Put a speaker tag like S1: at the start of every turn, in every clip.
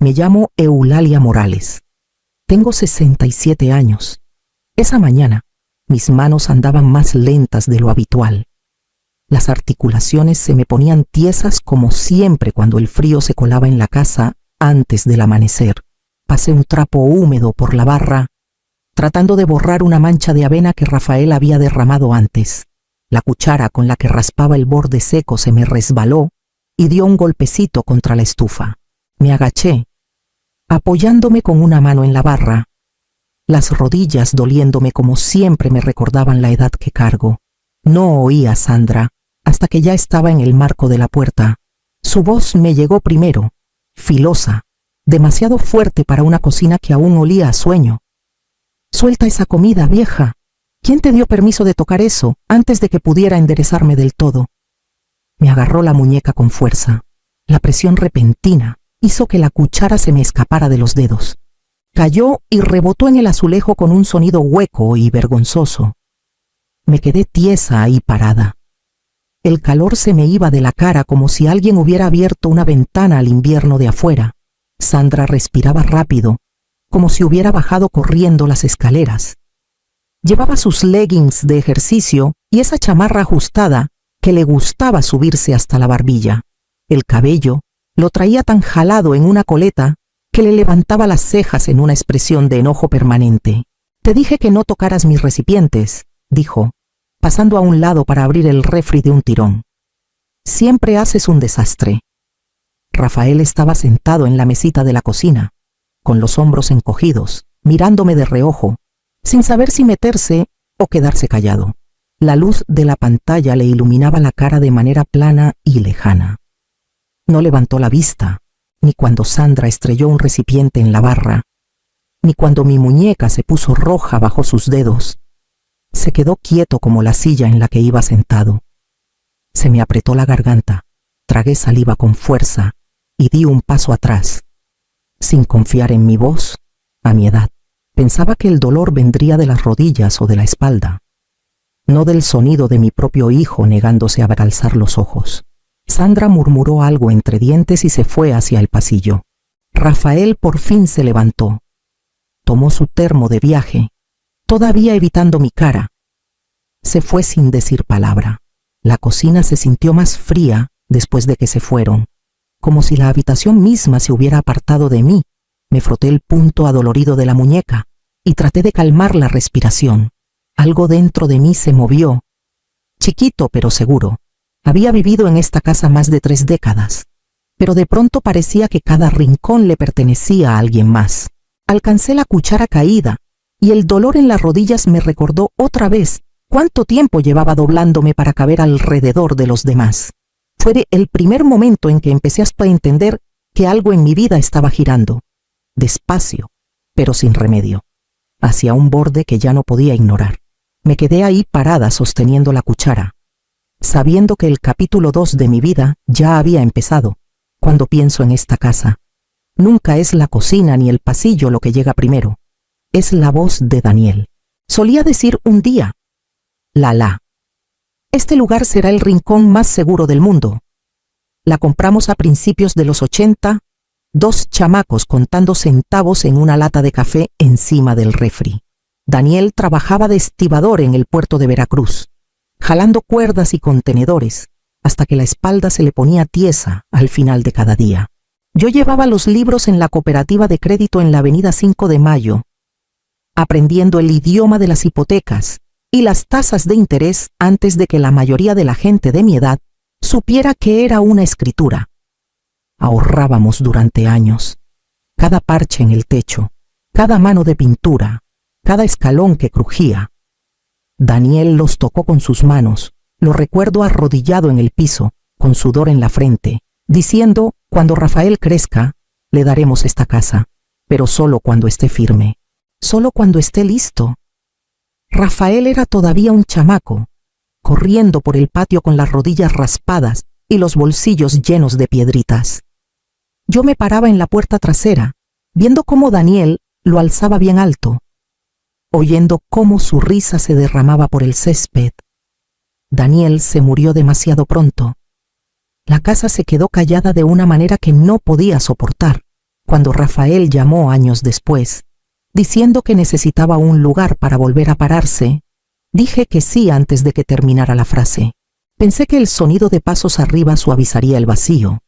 S1: Me llamo Eulalia Morales. Tengo 67 años. Esa mañana, mis manos andaban más lentas de lo habitual. Las articulaciones se me ponían tiesas como siempre cuando el frío se colaba en la casa antes del amanecer. Pasé un trapo húmedo por la barra, tratando de borrar una mancha de avena que Rafael había derramado antes. La cuchara con la que raspaba el borde seco se me resbaló y dio un golpecito contra la estufa. Me agaché, apoyándome con una mano en la barra, las rodillas doliéndome como siempre me recordaban la edad que cargo. No oí a Sandra hasta que ya estaba en el marco de la puerta. Su voz me llegó primero, filosa, demasiado fuerte para una cocina que aún olía a sueño. «Suelta esa comida, vieja. ¿Quién te dio permiso de tocar eso antes de que pudiera enderezarme del todo?» Me agarró la muñeca con fuerza. La presión repentina hizo que la cuchara se me escapara de los dedos. Cayó y rebotó en el azulejo con un sonido hueco y vergonzoso. Me quedé tiesa ahí parada. El calor se me iba de la cara como si alguien hubiera abierto una ventana al invierno de afuera. Sandra respiraba rápido, como si hubiera bajado corriendo las escaleras. Llevaba sus leggings de ejercicio y esa chamarra ajustada que le gustaba subirse hasta la barbilla. El cabello lo traía tan jalado en una coleta que le levantaba las cejas en una expresión de enojo permanente. «Te dije que no tocaras mis recipientes», dijo, pasando a un lado para abrir el refri de un tirón. «Siempre haces un desastre». Rafael estaba sentado en la mesita de la cocina, con los hombros encogidos, mirándome de reojo, sin saber si meterse o quedarse callado. La luz de la pantalla le iluminaba la cara de manera plana y lejana. No levantó la vista, ni cuando Sandra estrelló un recipiente en la barra, ni cuando mi muñeca se puso roja bajo sus dedos. Se quedó quieto como la silla en la que iba sentado. Se me apretó la garganta, tragué saliva con fuerza y di un paso atrás. Sin confiar en mi voz, a mi edad, pensaba que el dolor vendría de las rodillas o de la espalda, no del sonido de mi propio hijo negándose a alzar los ojos. Sandra murmuró algo entre dientes y se fue hacia el pasillo. Rafael por fin se levantó. Tomó su termo de viaje, todavía evitando mi cara. Se fue sin decir palabra. La cocina se sintió más fría después de que se fueron, como si la habitación misma se hubiera apartado de mí. Me froté el punto adolorido de la muñeca y traté de calmar la respiración. Algo dentro de mí se movió, chiquito pero seguro. Había vivido en esta casa más de 3 décadas, pero de pronto parecía que cada rincón le pertenecía a alguien más. Alcancé la cuchara caída y el dolor en las rodillas me recordó otra vez cuánto tiempo llevaba doblándome para caber alrededor de los demás. Fue el primer momento en que empecé a entender que algo en mi vida estaba girando, despacio, pero sin remedio, hacia un borde que ya no podía ignorar. Me quedé ahí parada sosteniendo la cuchara, sabiendo que el capítulo 2 de mi vida ya había empezado. Cuando pienso en esta casa, nunca es la cocina ni el pasillo lo que llega primero, es la voz de Daniel. Solía decir un día, Lala, este lugar será el rincón más seguro del mundo. La compramos a principios de los 80, 2 chamacos contando centavos en una lata de café encima del refri. Daniel trabajaba de estibador en el puerto de Veracruz, jalando cuerdas y contenedores, hasta que la espalda se le ponía tiesa al final de cada día. Yo llevaba los libros en la cooperativa de crédito en la avenida 5 de Mayo, aprendiendo el idioma de las hipotecas y las tasas de interés antes de que la mayoría de la gente de mi edad supiera que era una escritura. Ahorrábamos durante años. Cada parche en el techo, cada mano de pintura, cada escalón que crujía. Daniel los tocó con sus manos. Lo recuerdo arrodillado en el piso, con sudor en la frente, diciendo, cuando Rafael crezca, le daremos esta casa, pero solo cuando esté firme, solo cuando esté listo. Rafael era todavía un chamaco, corriendo por el patio con las rodillas raspadas y los bolsillos llenos de piedritas. Yo me paraba en la puerta trasera, viendo cómo Daniel lo alzaba bien alto, oyendo cómo su risa se derramaba por el césped. Daniel se murió demasiado pronto. La casa se quedó callada de una manera que no podía soportar. Cuando Rafael llamó años después, diciendo que necesitaba un lugar para volver a pararse, dije que sí antes de que terminara la frase. Pensé que el sonido de pasos arriba suavizaría el vacío.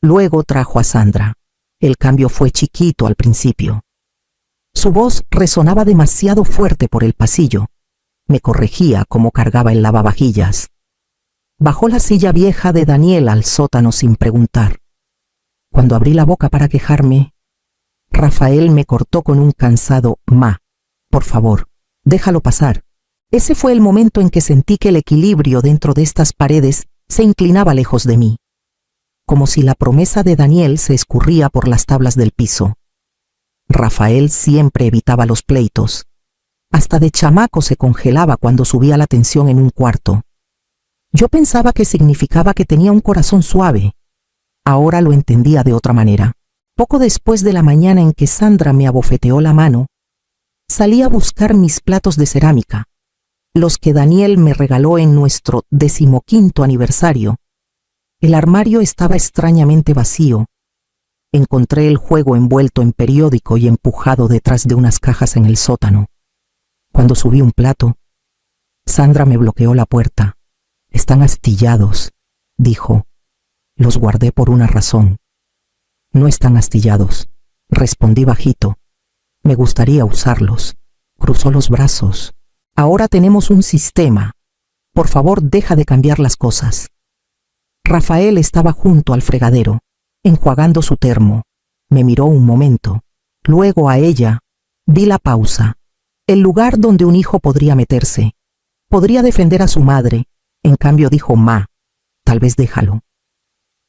S1: Luego trajo a Sandra. El cambio fue chiquito al principio. Su voz resonaba demasiado fuerte por el pasillo. Me corregía cómo cargaba el lavavajillas. Bajó la silla vieja de Daniel al sótano sin preguntar. Cuando abrí la boca para quejarme, Rafael me cortó con un cansado «Ma, por favor, déjalo pasar». Ese fue el momento en que sentí que el equilibrio dentro de estas paredes se inclinaba lejos de mí, como si la promesa de Daniel se escurría por las tablas del piso. Rafael siempre evitaba los pleitos. Hasta de chamaco se congelaba cuando subía la tensión en un cuarto. Yo pensaba que significaba que tenía un corazón suave. Ahora lo entendía de otra manera. Poco después de la mañana en que Sandra me abofeteó la mano, salí a buscar mis platos de cerámica, los que Daniel me regaló en nuestro 15º aniversario. El armario estaba extrañamente vacío. Encontré el juego envuelto en periódico y empujado detrás de unas cajas en el sótano. Cuando subí un plato, Sandra me bloqueó la puerta. «Están astillados», dijo. «Los guardé por una razón». «No están astillados», respondí bajito. «Me gustaría usarlos». Cruzó los brazos. «Ahora tenemos un sistema. Por favor, deja de cambiar las cosas». Rafael estaba junto al fregadero, enjuagando su termo. Me miró un momento. Luego a ella. Vi la pausa. El lugar donde un hijo podría meterse. Podría defender a su madre. En cambio dijo «Ma, tal vez déjalo».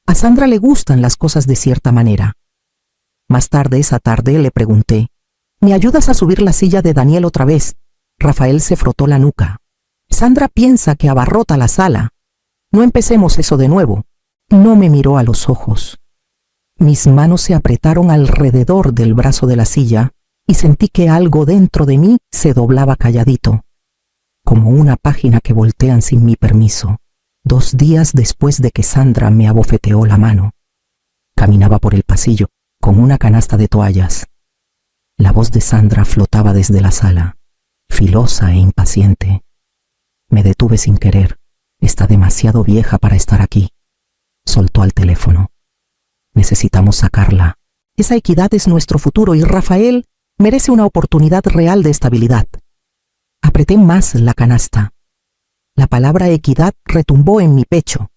S1: A Sandra le gustan las cosas de cierta manera. Más tarde esa tarde le pregunté, «¿Me ayudas a subir la silla de Daniel otra vez?» Rafael se frotó la nuca. «Sandra piensa que abarrota la sala. No empecemos eso de nuevo». No me miró a los ojos. Mis manos se apretaron alrededor del brazo de la silla y sentí que algo dentro de mí se doblaba calladito, como una página que voltean sin mi permiso. 2 días después de que Sandra me abofeteó la mano, caminaba por el pasillo con una canasta de toallas. La voz de Sandra flotaba desde la sala, filosa e impaciente. Me detuve sin querer. «Está demasiado vieja para estar aquí». Soltó al teléfono. «Necesitamos sacarla. Esa equidad es nuestro futuro y Rafael merece una oportunidad real de estabilidad». Apreté más la canasta. La palabra equidad retumbó en mi pecho.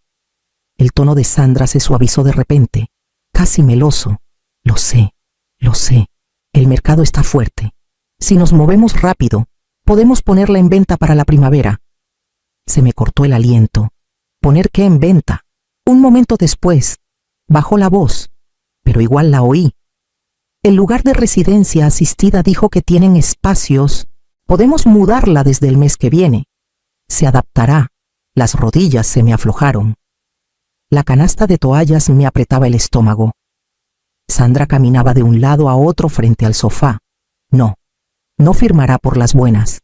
S1: El tono de Sandra se suavizó de repente, casi meloso. Lo sé. El mercado está fuerte. Si nos movemos rápido, podemos ponerla en venta para la primavera». Se me cortó el aliento. ¿Poner qué en venta? Un momento después, bajó la voz, pero igual la oí. «El lugar de residencia asistida dijo que tienen espacios. Podemos mudarla desde el mes que viene. Se adaptará». Las rodillas se me aflojaron. La canasta de toallas me apretaba el estómago. Sandra caminaba de un lado a otro frente al sofá. No firmará por las buenas.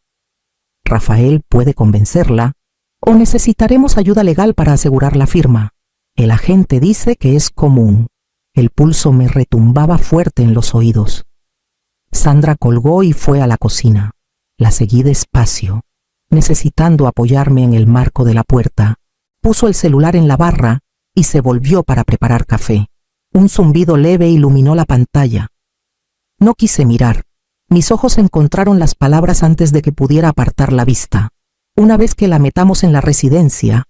S1: Rafael puede convencerla, o necesitaremos ayuda legal para asegurar la firma. El agente dice que es común. El pulso me retumbaba fuerte en los oídos. Sandra colgó y fue a la cocina. La seguí despacio, necesitando apoyarme en el marco de la puerta. Puso el celular en la barra y se volvió para preparar café. Un zumbido leve iluminó la pantalla. No quise mirar. Mis ojos encontraron las palabras antes de que pudiera apartar la vista. «Una vez que la metamos en la residencia,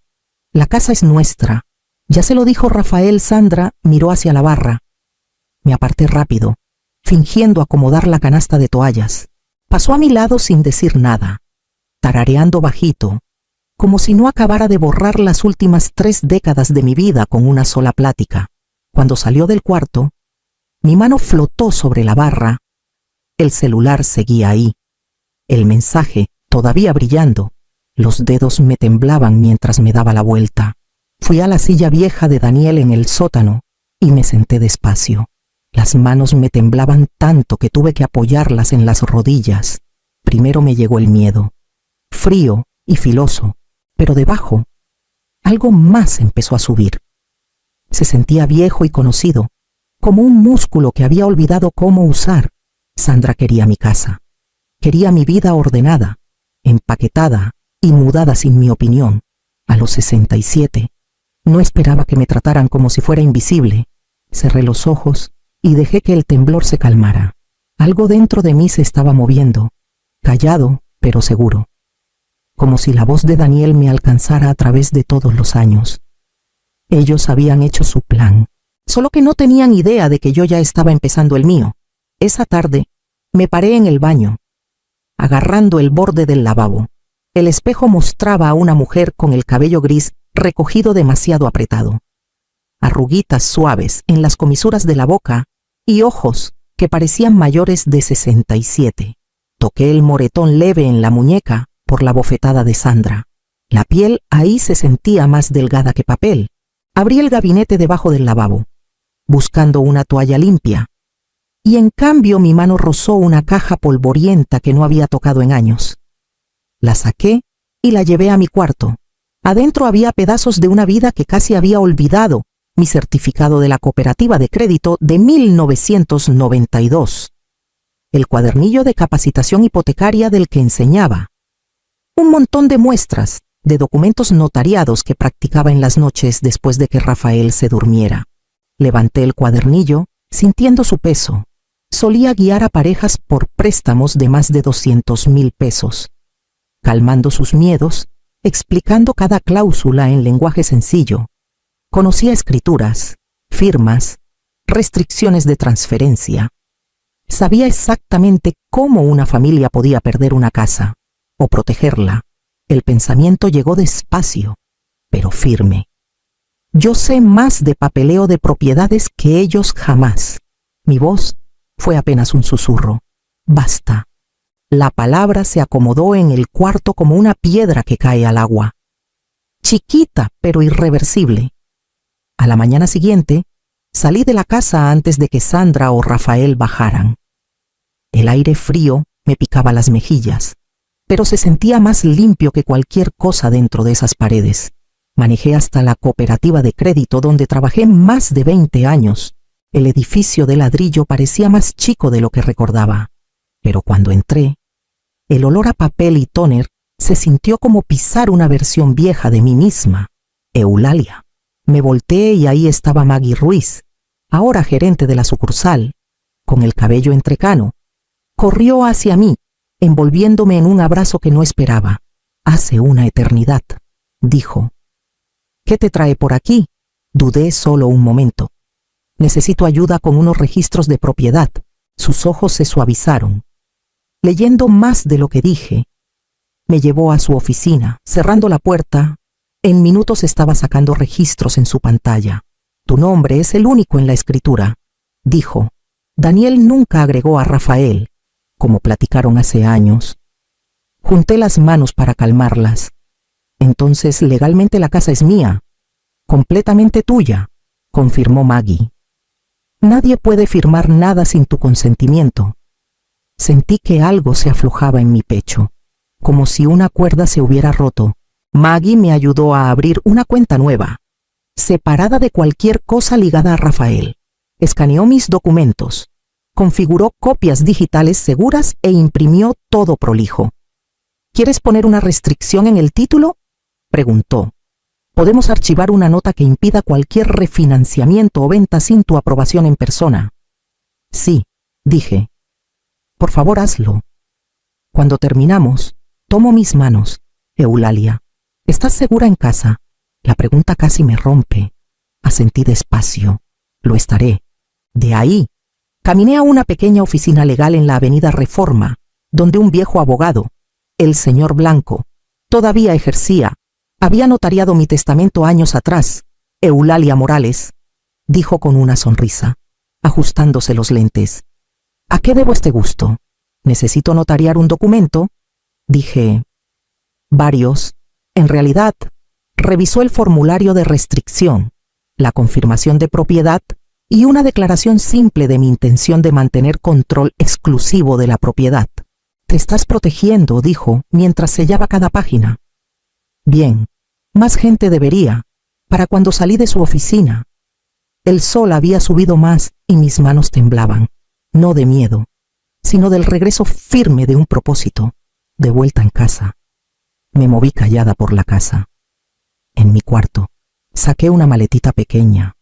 S1: la casa es nuestra». «Ya se lo dijo Rafael». Sandra miró hacia la barra. Me aparté rápido, fingiendo acomodar la canasta de toallas. Pasó a mi lado sin decir nada, tarareando bajito, como si no acabara de borrar las últimas 3 décadas de mi vida con una sola plática. Cuando salió del cuarto, mi mano flotó sobre la barra. El celular seguía ahí. El mensaje todavía brillando. Los dedos me temblaban mientras me daba la vuelta. Fui a la silla vieja de Daniel en el sótano y me senté despacio. Las manos me temblaban tanto que tuve que apoyarlas en las rodillas. Primero me llegó el miedo, frío y filoso, pero debajo algo más empezó a subir. Se sentía viejo y conocido, como un músculo que había olvidado cómo usar. Sandra quería mi casa. Quería mi vida ordenada, empaquetada y mudada sin mi opinión. A los 67, no esperaba que me trataran como si fuera invisible. Cerré los ojos y dejé que el temblor se calmara. Algo dentro de mí se estaba moviendo, callado pero seguro, como si la voz de Daniel me alcanzara a través de todos los años. Ellos habían hecho su plan, solo que no tenían idea de que yo ya estaba empezando el mío. Esa tarde me paré en el baño, agarrando el borde del lavabo. El espejo mostraba a una mujer con el cabello gris recogido demasiado apretado, arruguitas suaves en las comisuras de la boca y ojos que parecían mayores de 67. Toqué el moretón leve en la muñeca por la bofetada de Sandra. La piel ahí se sentía más delgada que papel. Abrí el gabinete debajo del lavabo, buscando una toalla limpia, y en cambio mi mano rozó una caja polvorienta que no había tocado en años. La saqué y la llevé a mi cuarto. Adentro había pedazos de una vida que casi había olvidado, mi certificado de la cooperativa de crédito de 1992, el cuadernillo de capacitación hipotecaria del que enseñaba, un montón de muestras de documentos notariados que practicaba en las noches después de que Rafael se durmiera. Levanté el cuadernillo, sintiendo su peso. Solía guiar a parejas por préstamos de más de 200,000 pesos, calmando sus miedos, explicando cada cláusula en lenguaje sencillo. Conocía escrituras, firmas, restricciones de transferencia. Sabía exactamente cómo una familia podía perder una casa o protegerla. El pensamiento llegó despacio, pero firme. Yo sé más de papeleo de propiedades que ellos jamás. Mi voz fue apenas un susurro. Basta. La palabra se acomodó en el cuarto como una piedra que cae al agua. Chiquita, pero irreversible. A la mañana siguiente, salí de la casa antes de que Sandra o Rafael bajaran. El aire frío me picaba las mejillas, pero se sentía más limpio que cualquier cosa dentro de esas paredes. Manejé hasta la cooperativa de crédito donde trabajé más de 20 años. El edificio de ladrillo parecía más chico de lo que recordaba, pero cuando entré, el olor a papel y tóner se sintió como pisar una versión vieja de mí misma, Eulalia. Me volteé y ahí estaba Maggie Ruiz, ahora gerente de la sucursal, con el cabello entrecano. Corrió hacia mí, envolviéndome en un abrazo que no esperaba. Hace una eternidad, dijo. ¿Qué te trae por aquí? Dudé solo un momento. Necesito ayuda con unos registros de propiedad. Sus ojos se suavizaron. Leyendo más de lo que dije, me llevó a su oficina. Cerrando la puerta, en minutos estaba sacando registros en su pantalla. Tu nombre es el único en la escritura, dijo. Daniel nunca agregó a Rafael, como platicaron hace años. Junté las manos para calmarlas. Entonces legalmente la casa es mía, completamente tuya, confirmó Maggie. Nadie puede firmar nada sin tu consentimiento. Sentí que algo se aflojaba en mi pecho, como si una cuerda se hubiera roto. Maggie me ayudó a abrir una cuenta nueva, separada de cualquier cosa ligada a Rafael. Escaneó mis documentos, configuró copias digitales seguras e imprimió todo prolijo. ¿Quieres poner una restricción en el título?, preguntó. Podemos archivar una nota que impida cualquier refinanciamiento o venta sin tu aprobación en persona. Sí, dije. Por favor, hazlo. Cuando terminamos, tomo mis manos. Eulalia, ¿estás segura en casa? La pregunta casi me rompe. Asentí despacio. Lo estaré. De ahí, caminé a una pequeña oficina legal en la avenida Reforma, donde un viejo abogado, el señor Blanco, todavía ejercía. Había notariado mi testamento años atrás. Eulalia Morales, dijo con una sonrisa, ajustándose los lentes. ¿A qué debo este gusto? ¿Necesito notariar un documento? Dije. Varios. En realidad, revisó el formulario de restricción, la confirmación de propiedad y una declaración simple de mi intención de mantener control exclusivo de la propiedad. Te estás protegiendo, dijo, mientras sellaba cada página. Bien, más gente debería, para cuando salí de su oficina. El sol había subido más y mis manos temblaban, no de miedo, sino del regreso firme de un propósito, de vuelta en casa. Me moví callada por la casa. En mi cuarto, saqué una maletita pequeña.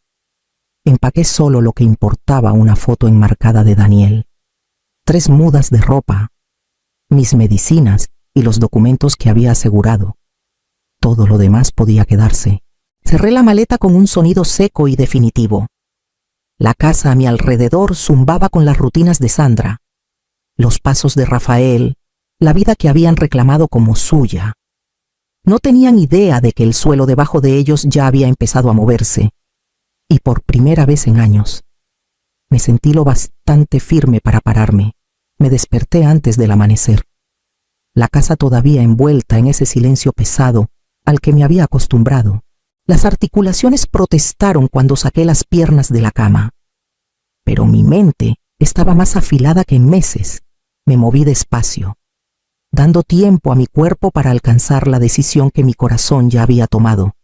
S1: Empaqué solo lo que importaba, una foto enmarcada de Daniel, 3 mudas de ropa, mis medicinas y los documentos que había asegurado. Todo lo demás podía quedarse. Cerré la maleta con un sonido seco y definitivo. La casa a mi alrededor zumbaba con las rutinas de Sandra, los pasos de Rafael, la vida que habían reclamado como suya. No tenían idea de que el suelo debajo de ellos ya había empezado a moverse, y por primera vez en años me sentí lo bastante firme para pararme. Me desperté antes del amanecer. La casa todavía envuelta en ese silencio pesado al que me había acostumbrado. Las articulaciones protestaron cuando saqué las piernas de la cama. Pero mi mente estaba más afilada que en meses. Me moví despacio, dando tiempo a mi cuerpo para alcanzar la decisión que mi corazón ya había tomado.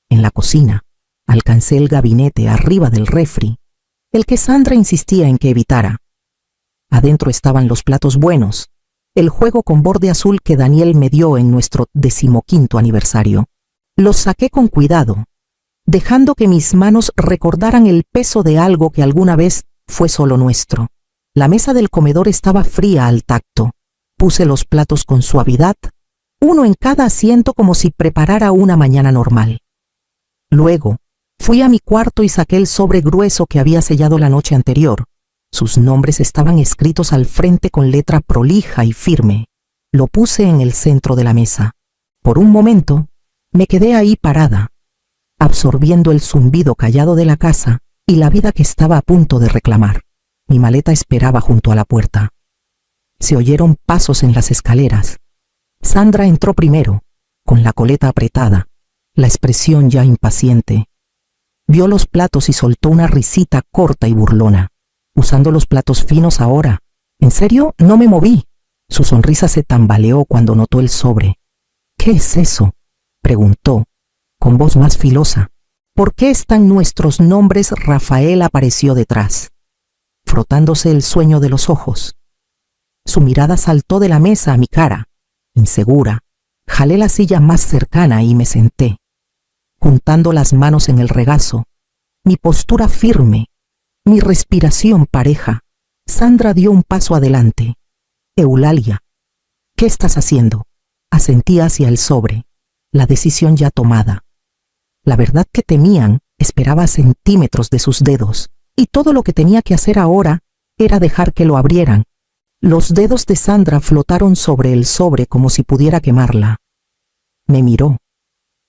S1: En la cocina, alcancé el gabinete arriba del refri, el que Sandra insistía en que evitara. Adentro estaban los platos buenos, el juego con borde azul que Daniel me dio en nuestro 15º aniversario. Los saqué con cuidado, dejando que mis manos recordaran el peso de algo que alguna vez fue solo nuestro. La mesa del comedor estaba fría al tacto. Puse los platos con suavidad, uno en cada asiento como si preparara una mañana normal. Luego, fui a mi cuarto y saqué el sobre grueso que había sellado la noche anterior. Sus nombres estaban escritos al frente con letra prolija y firme. Lo puse en el centro de la mesa. Por un momento, me quedé ahí parada, absorbiendo el zumbido callado de la casa y la vida que estaba a punto de reclamar. Mi maleta esperaba junto a la puerta. Se oyeron pasos en las escaleras. Sandra entró primero, con la coleta apretada, la expresión ya impaciente. Vio los platos y soltó una risita corta y burlona. Usando los platos finos ahora. ¿En serio? No me moví. Su sonrisa se tambaleó cuando notó el sobre. ¿Qué es eso?, preguntó, con voz más filosa. ¿Por qué están nuestros nombres? Rafael apareció detrás, frotándose el sueño de los ojos. Su mirada saltó de la mesa a mi cara. Insegura, jalé la silla más cercana y me senté, juntando las manos en el regazo, mi postura firme, mi respiración pareja. Sandra dio un paso adelante. Eulalia, ¿qué estás haciendo? Asentí hacia el sobre, la decisión ya tomada. La verdad que temían esperaba a centímetros de sus dedos, y todo lo que tenía que hacer ahora era dejar que lo abrieran. Los dedos de Sandra flotaron sobre el sobre como si pudiera quemarla. Me miró,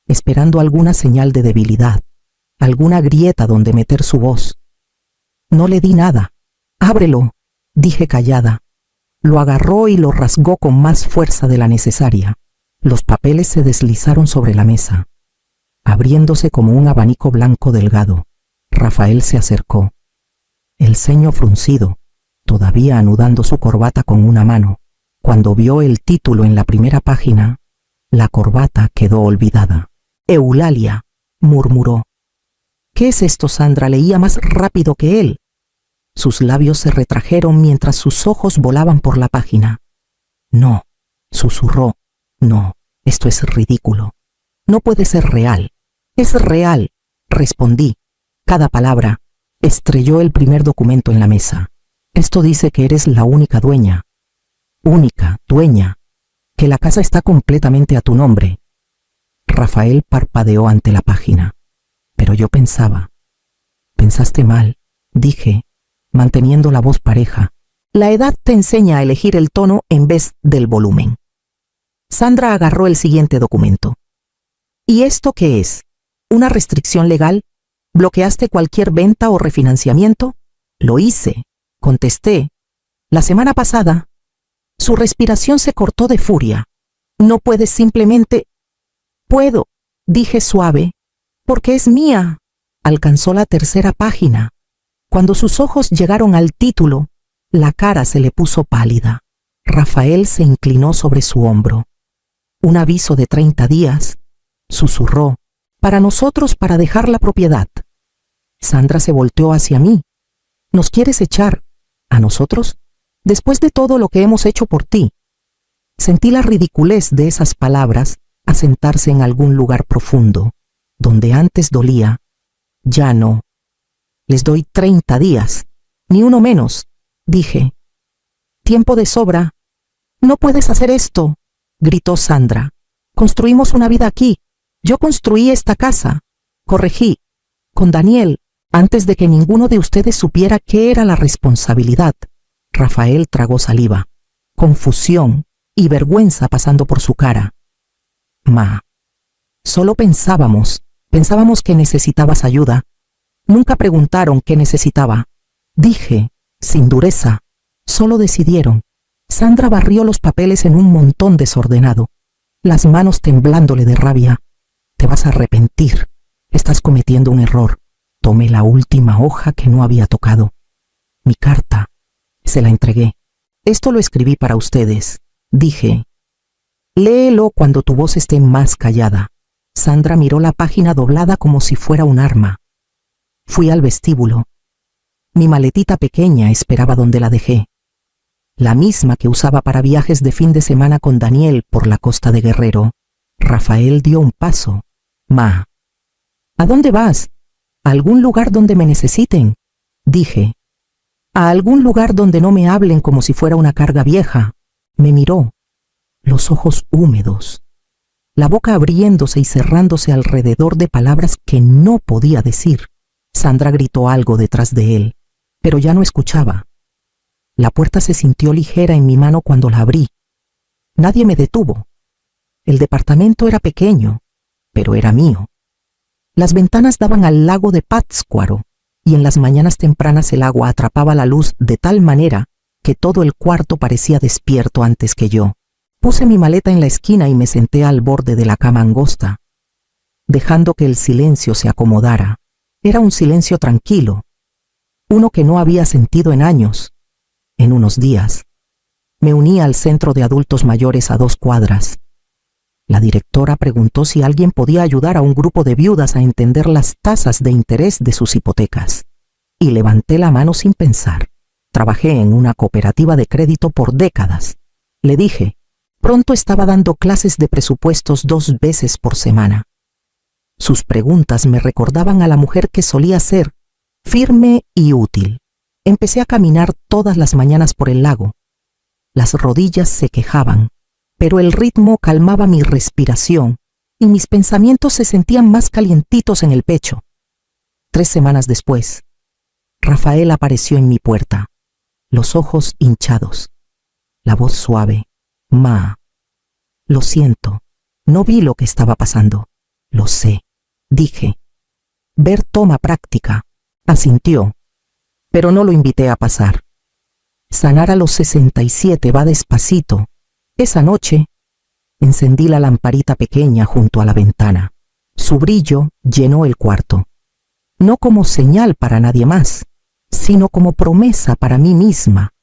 S1: esperando alguna señal de debilidad, alguna grieta donde meter su voz. No le di nada. «Ábrelo», dije callada. Lo agarró y lo rasgó con más fuerza de la necesaria. Los papeles se deslizaron sobre la mesa, abriéndose como un abanico blanco delgado. Rafael se acercó, el ceño fruncido, todavía anudando su corbata con una mano. Cuando vio el título en la primera página, la corbata quedó olvidada. «Eulalia», murmuró. «¿Qué es esto?» Sandra leía más rápido que él. Sus labios se retrajeron mientras sus ojos volaban por la página. «No», susurró. «No, esto es ridículo. No puede ser real». «Es real», respondí. Cada palabra. Estrelló el primer documento en la mesa. «Esto dice que eres la única dueña. Única dueña. Que la casa está completamente a tu nombre». Rafael parpadeó ante la página. Pero yo pensaba. «Pensaste mal», dije, manteniendo la voz pareja. «La edad te enseña a elegir el tono en vez del volumen». Sandra agarró el siguiente documento. «¿Y esto qué es? ¿Una restricción legal? ¿Bloqueaste cualquier venta o refinanciamiento?» «Lo hice», contesté. «La semana pasada». Su respiración se cortó de furia. «No puedes simplemente...» «Puedo», dije suave, «porque es mía». Alcanzó la tercera página. Cuando sus ojos llegaron al título, la cara se le puso pálida. Rafael se inclinó sobre su hombro. «Un aviso de 30 días», susurró, «para nosotros para dejar la propiedad». Sandra se volteó hacia mí. ¿Nos quieres echar? ¿A nosotros? Después de todo lo que hemos hecho por ti. Sentí la ridiculez de esas palabras asentarse en algún lugar profundo. Donde antes dolía, ya no. Les doy 30 días, ni uno menos, dije. Tiempo de sobra. No puedes hacer esto, gritó Sandra. Construimos una vida aquí. Yo construí esta casa. Corregí. Con Daniel, antes de que ninguno de ustedes supiera qué era la responsabilidad. Rafael tragó saliva. Confusión y vergüenza pasando por su cara. Ma, solo pensábamos que necesitabas ayuda. Nunca preguntaron qué necesitaba. Dije, sin dureza. Solo decidieron. Sandra barrió los papeles en un montón desordenado, las manos temblándole de rabia. Te vas a arrepentir. Estás cometiendo un error. Tomé la última hoja que no había tocado. Mi carta. Se la entregué. Esto lo escribí para ustedes. Dije. Léelo cuando tu voz esté más callada. Sandra miró la página doblada como si fuera un arma. Fui al vestíbulo. Mi maletita pequeña esperaba donde la dejé. La misma que usaba para viajes de fin de semana con Daniel por la costa de Guerrero. Rafael dio un paso. Ma. ¿A dónde vas? ¿A algún lugar donde me necesiten? Dije. A algún lugar donde no me hablen como si fuera una carga vieja. Me miró. Los ojos húmedos. La boca abriéndose y cerrándose alrededor de palabras que no podía decir. Sandra gritó algo detrás de él, pero ya no escuchaba. La puerta se sintió ligera en mi mano cuando la abrí. Nadie me detuvo. El departamento era pequeño, pero era mío. Las ventanas daban al lago de Pátzcuaro, y en las mañanas tempranas el agua atrapaba la luz de tal manera que todo el cuarto parecía despierto antes que yo. Puse mi maleta en la esquina y me senté al borde de la cama angosta, dejando que el silencio se acomodara. Era un silencio tranquilo, uno que no había sentido en años, en unos días. Me uní al centro de adultos mayores a 2 cuadras. La directora preguntó si alguien podía ayudar a un grupo de viudas a entender las tasas de interés de sus hipotecas. Y levanté la mano sin pensar. Trabajé en una cooperativa de crédito por décadas. Le dije, pronto estaba dando clases de presupuestos 2 veces por semana. Sus preguntas me recordaban a la mujer que solía ser, firme y útil. Empecé a caminar todas las mañanas por el lago. Las rodillas se quejaban, pero el ritmo calmaba mi respiración y mis pensamientos se sentían más calientitos en el pecho. 3 semanas después, Rafael apareció en mi puerta, los ojos hinchados, la voz suave. Ma, lo siento, no vi lo que estaba pasando. Lo sé, dije. Ver toma práctica. Asintió, pero no lo invité a pasar. Sanar a los 67 va despacito. Esa noche, encendí la lamparita pequeña junto a la ventana. Su brillo llenó el cuarto. No como señal para nadie más, sino como promesa para mí misma.